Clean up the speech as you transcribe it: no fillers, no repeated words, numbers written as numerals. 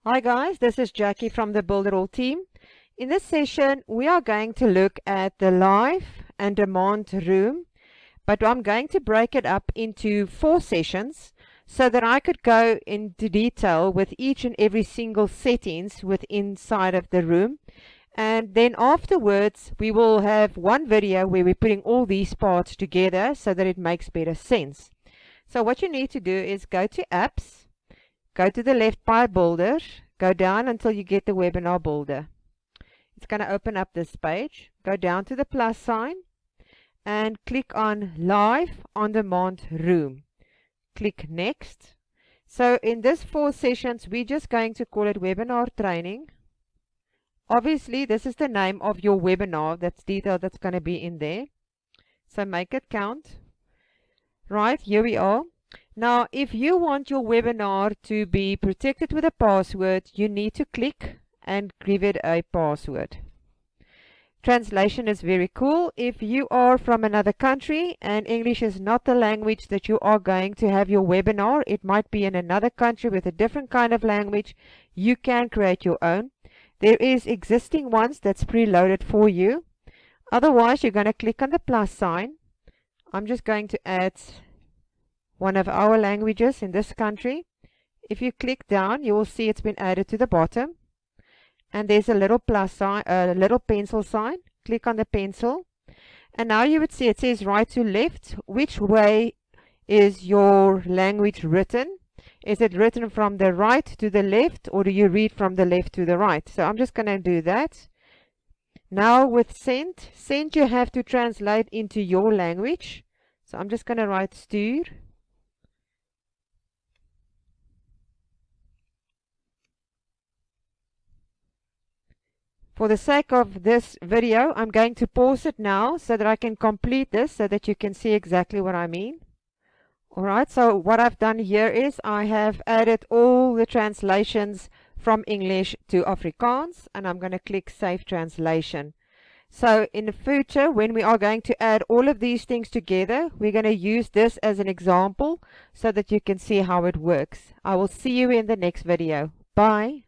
Hi guys, this is Jackie from the Builderall team. In this session, we are going to look at the live and demand room, but I'm going to break it up into 4 sessions so that I could go into detail with each and every single settings inside of the room. And then afterwards, we will have one video where we're putting all these parts together so that it makes better sense. So what you need to do is go to Apps, go to the left by Builder, go down until you get the Webinar Builder. It's going to open up this page. Go down to the plus sign and click on Live On Demand Room. Click Next. So in this 4 sessions, we're just going to call it Webinar Training. Obviously, this is the name of your webinar. That's detail that's going to be in there. So make it count. Right, here we are. Now, if you want your webinar to be protected with a password, you need to click and give it a password. Translation is very cool. If you are from another country and English is not the language that you are going to have your webinar, it might be in another country with a different kind of language, you can create your own. There is existing ones that's preloaded for you. Otherwise, you're going to click on the plus sign. I'm just going to add one of our languages in this country. If you click down, you will see it's been added to the bottom. And there's a little plus sign, a little pencil sign. Click on the pencil. And now you would see it says right to left. Which way is your language written? Is it written from the right to the left, or do you read from the left to the right? So I'm just going to do that. Now with send you have to translate into your language. So I'm just going to write stuur. For the sake of this video, I'm going to pause it now so that I can complete this so that you can see exactly what I mean. Alright, so what I've done here is I have added all the translations from English to Afrikaans, and I'm going to click Save Translation. So in the future, when we are going to add all of these things together, we're going to use this as an example so that you can see how it works. I will see you in the next video. Bye.